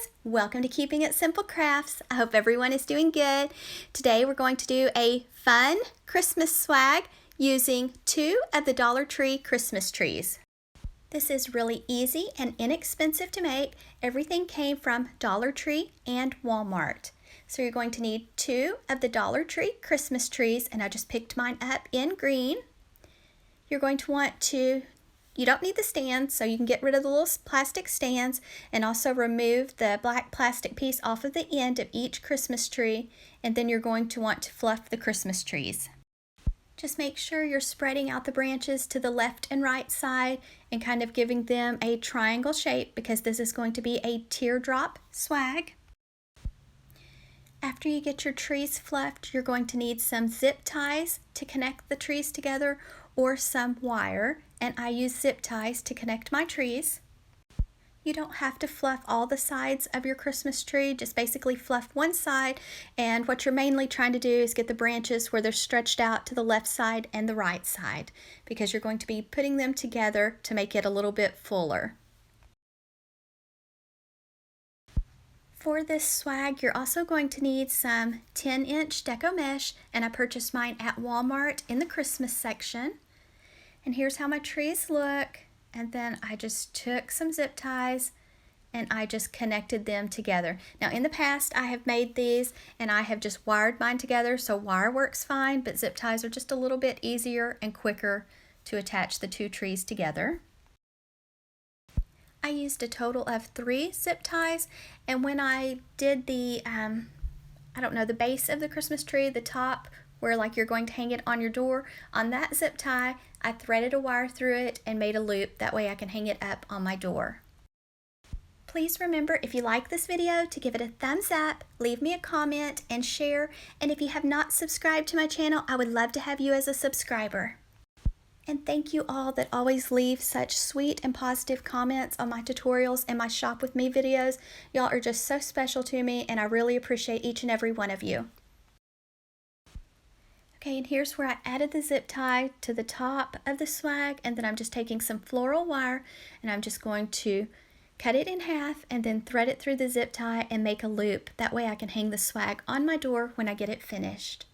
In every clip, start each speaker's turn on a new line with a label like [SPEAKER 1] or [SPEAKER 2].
[SPEAKER 1] guys, welcome to Keeping It Simple Crafts. I hope everyone is doing good. Today we're going to do a fun Christmas swag using 2 of the Dollar Tree Christmas trees. This is really easy and inexpensive to make. Everything came from Dollar Tree and Walmart. So you're going to need 2 of the Dollar Tree Christmas trees, and I just picked mine up in green. You're going to want to You don't need the stands, so you can get rid of the little plastic stands and also remove the black plastic piece off of the end of each Christmas tree, and then you're going to want to fluff the Christmas trees. Just make sure you're spreading out the branches to the left and right side and kind of giving them a triangle shape because this is going to be a teardrop swag. After you get your trees fluffed, you're going to need some zip ties to connect the trees together or some wire, and I use zip ties to connect my trees. You don't have to fluff all the sides of your Christmas tree, just basically fluff one side, and what you're mainly trying to do is get the branches where they're stretched out to the left side and the right side because you're going to be putting them together to make it a little bit fuller. For this swag, you're also going to need some 10-inch deco mesh, and I purchased mine at Walmart in the Christmas section. And here's how my trees look. And then I just took some zip ties and I just connected them together. Now in the past I have made these and I have just wired mine together, so wire works fine, but zip ties are just a little bit easier and quicker to attach the 2 trees together. I used a total of 3 zip ties, and when I did the, the base of the Christmas tree, the top where like you're going to hang it on your door, on that zip tie, I threaded a wire through it and made a loop. That way I can hang it up on my door. Please remember, if you like this video, to give it a thumbs up, leave me a comment, and share. And if you have not subscribed to my channel, I would love to have you as a subscriber. And thank you all that always leave such sweet and positive comments on my tutorials and my Shop With Me videos. Y'all are just so special to me, and I really appreciate each and every one of you. Okay, and here's where I added the zip tie to the top of the swag, and then I'm just taking some floral wire and I'm just going to cut it in half and then thread it through the zip tie and make a loop. That way I can hang the swag on my door when I get it finished.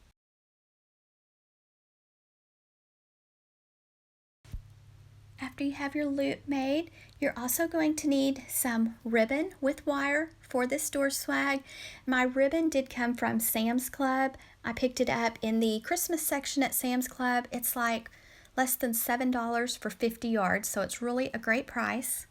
[SPEAKER 1] After you have your loop made, you're also going to need some ribbon with wire for this door swag. My ribbon did come from Sam's Club. I picked it up in the Christmas section at Sam's Club. It's like less than $7 for 50 yards, so it's really a great price.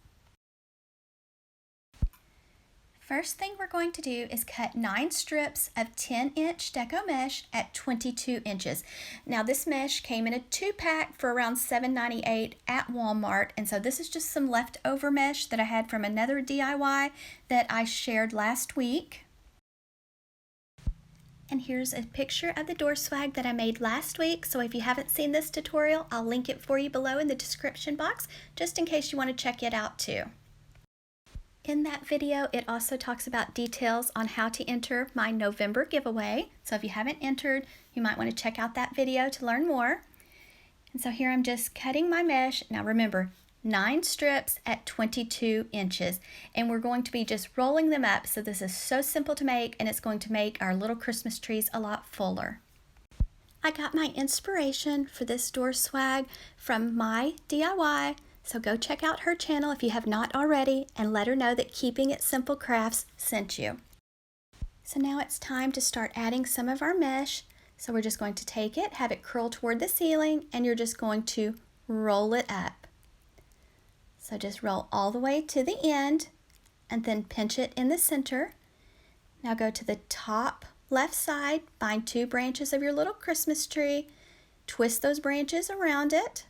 [SPEAKER 1] First thing we're going to do is cut 9 strips of 10-inch deco mesh at 22 inches. Now this mesh came in a 2-pack for around $7.98 at Walmart, and so this is just some leftover mesh that I had from another DIY that I shared last week. And here's a picture of the door swag that I made last week, so if you haven't seen this tutorial, I'll link it for you below in the description box, just in case you want to check it out too. In that video, it also talks about details on how to enter my November giveaway. So if you haven't entered, you might want to check out that video to learn more. And so here I'm just cutting my mesh. Now remember, 9 strips at 22 inches. And we're going to be just rolling them up. So this is so simple to make, and it's going to make our little Christmas trees a lot fuller. I got my inspiration for this door swag from my DIY. So go check out her channel if you have not already, and let her know that Keeping It Simple Crafts sent you. So now it's time to start adding some of our mesh. So we're just going to take it, have it curl toward the ceiling, and you're just going to roll it up. So just roll all the way to the end and then pinch it in the center. Now go to the top left side, find 2 branches of your little Christmas tree, twist those branches around it.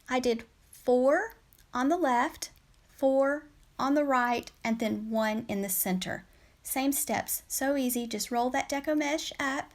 [SPEAKER 1] I did 4 on the left, 4 on the right, and then 1 in the center. Same steps, so easy. Just roll that deco mesh up.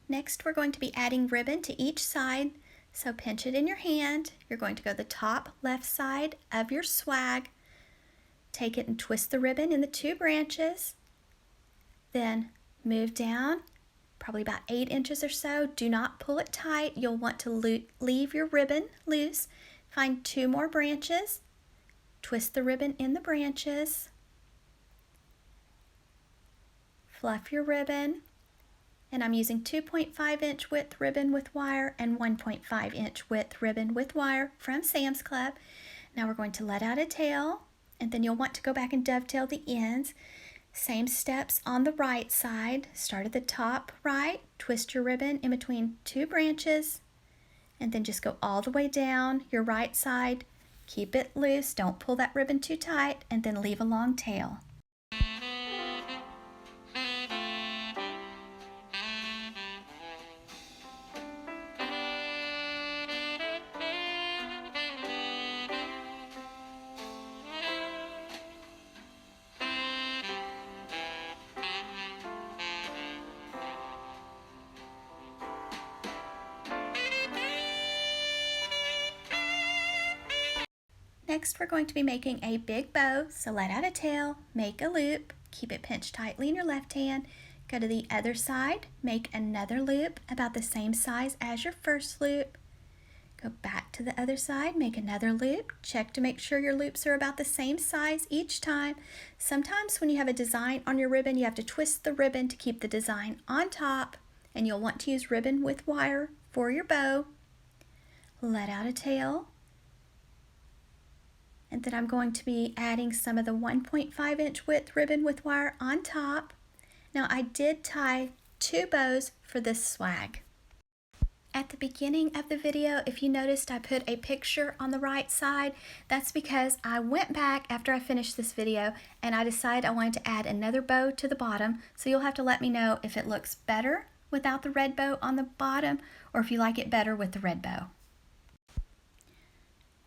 [SPEAKER 1] Next, we're going to be adding ribbon to each side. So pinch it in your hand. You're going to go to the top left side of your swag. Take it and twist the ribbon in the 2 branches. Then move down, probably about 8 inches or so. Do not pull it tight. You'll want to leave your ribbon loose. Find 2 more branches. Twist the ribbon in the branches. Fluff your ribbon. And I'm using 2.5 inch width ribbon with wire and 1.5 inch width ribbon with wire from Sam's Club. Now we're going to let out a tail, and then you'll want to go back and dovetail the ends. Same steps on the right side. Start at the top right, twist your ribbon in between 2 branches, and then just go all the way down your right side. Keep it loose, don't pull that ribbon too tight, and then leave a long tail. Next, we're going to be making a big bow, so let out a tail, make a loop, keep it pinched tightly in your left hand, go to the other side, make another loop about the same size as your first loop, go back to the other side, make another loop, check to make sure your loops are about the same size each time. Sometimes when you have a design on your ribbon, you have to twist the ribbon to keep the design on top, and you'll want to use ribbon with wire for your bow. Let out a tail. And then I'm going to be adding some of the 1.5 inch width ribbon with wire on top. Now I did tie 2 bows for this swag. At the beginning of the video, if you noticed, I put a picture on the right side. That's because I went back after I finished this video and I decided I wanted to add another bow to the bottom. So you'll have to let me know if it looks better without the red bow on the bottom or if you like it better with the red bow.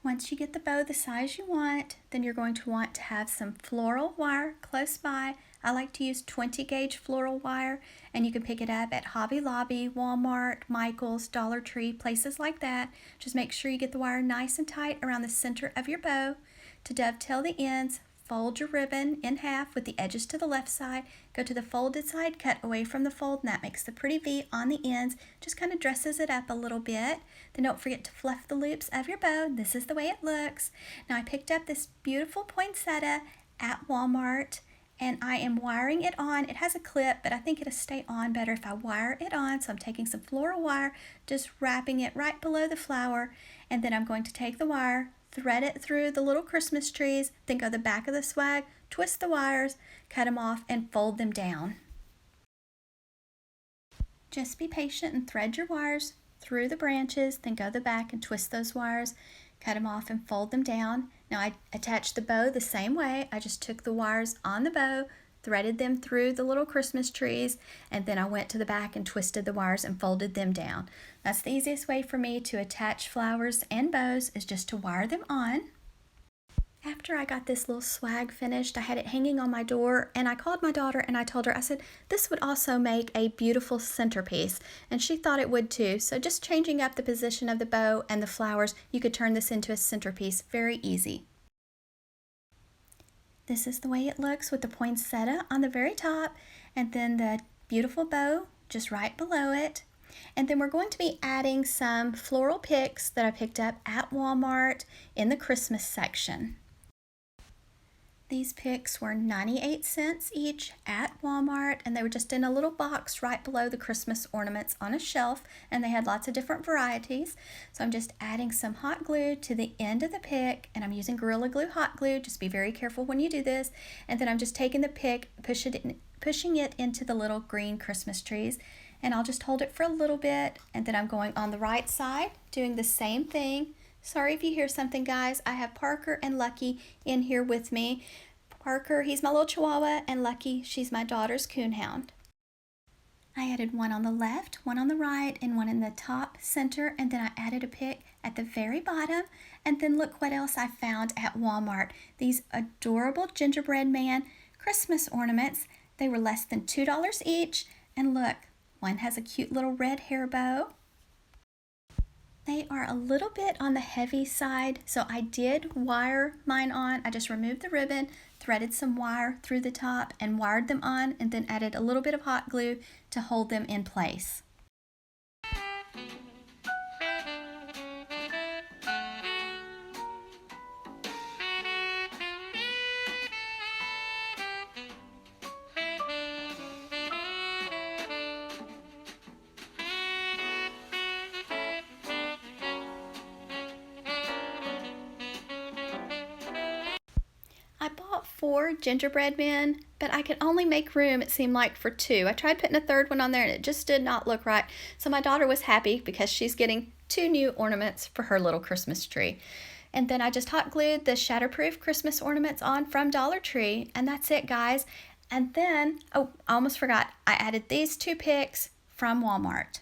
[SPEAKER 1] Once you get the bow the size you want, then you're going to want to have some floral wire close by. I like to use 20 gauge floral wire, and you can pick it up at Hobby Lobby, Walmart, Michael's, Dollar Tree, places like that. Just make sure you get the wire nice and tight around the center of your bow. To dovetail the ends, fold your ribbon in half with the edges to the left side, go to the folded side, cut away from the fold, and that makes the pretty V on the ends, just kind of dresses it up a little bit. Then don't forget to fluff the loops of your bow. This is the way it looks. Now I picked up this beautiful poinsettia at Walmart, and I am wiring it on. It has a clip, but I think it'll stay on better if I wire it on. So I'm taking some floral wire, just wrapping it right below the flower, and then I'm going to take the wire, thread it through the little Christmas trees, then go to the back of the swag, twist the wires, cut them off, and fold them down. Just be patient and thread your wires through the branches, then go to the back and twist those wires, cut them off and fold them down. Now I attached the bow the same way. I just took the wires on the bow, threaded them through the little Christmas trees, and then I went to the back and twisted the wires and folded them down. That's the easiest way for me to attach flowers and bows, is just to wire them on. After I got this little swag finished, I had it hanging on my door, and I called my daughter and I told her, I said, this would also make a beautiful centerpiece, and she thought it would too. So just changing up the position of the bow and the flowers, you could turn this into a centerpiece very easy. This is the way it looks with the poinsettia on the very top, and then the beautiful bow just right below it. And then we're going to be adding some floral picks that I picked up at Walmart in the Christmas section. These picks were 98 cents each at Walmart, and they were just in a little box right below the Christmas ornaments on a shelf, and they had lots of different varieties. So I'm just adding some hot glue to the end of the pick, and I'm using Gorilla Glue hot glue. Just be very careful when you do this. And then I'm just taking the pick, pushing it into the little green Christmas trees, and I'll just hold it for a little bit, and then I'm going on the right side, doing the same thing. Sorry if you hear something, guys. I have Parker and Lucky in here with me. Parker, he's my little Chihuahua, and Lucky, she's my daughter's coonhound. I added one on the left, one on the right, and one in the top center, and then I added a pick at the very bottom. And then look what else I found at Walmart. These adorable gingerbread man Christmas ornaments. They were less than $2 each, and look One has a cute little red hair bow. They are a little bit on the heavy side, so I did wire mine on. I just removed the ribbon, threaded some wire through the top, and wired them on, and then added a little bit of hot glue to hold them in place. I bought 4 gingerbread men, but I could only make room, it seemed like, for 2. I tried putting a third one on there and it just did not look right. So my daughter was happy because she's getting 2 new ornaments for her little Christmas tree. And then I just hot glued the shatterproof Christmas ornaments on from Dollar Tree, and that's it, guys. And then, oh, I almost forgot, I added these 2 picks from Walmart.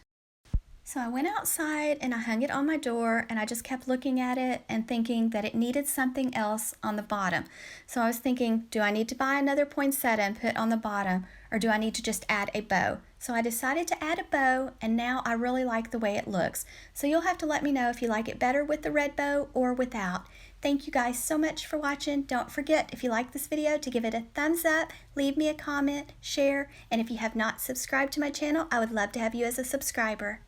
[SPEAKER 1] So I went outside and I hung it on my door, and I just kept looking at it and thinking that it needed something else on the bottom. So I was thinking, do I need to buy another poinsettia and put on the bottom, or do I need to just add a bow? So I decided to add a bow, and now I really like the way it looks. So you'll have to let me know if you like it better with the red bow or without. Thank you guys so much for watching. Don't forget, if you like this video, to give it a thumbs up, leave me a comment, share, and if you have not subscribed to my channel, I would love to have you as a subscriber.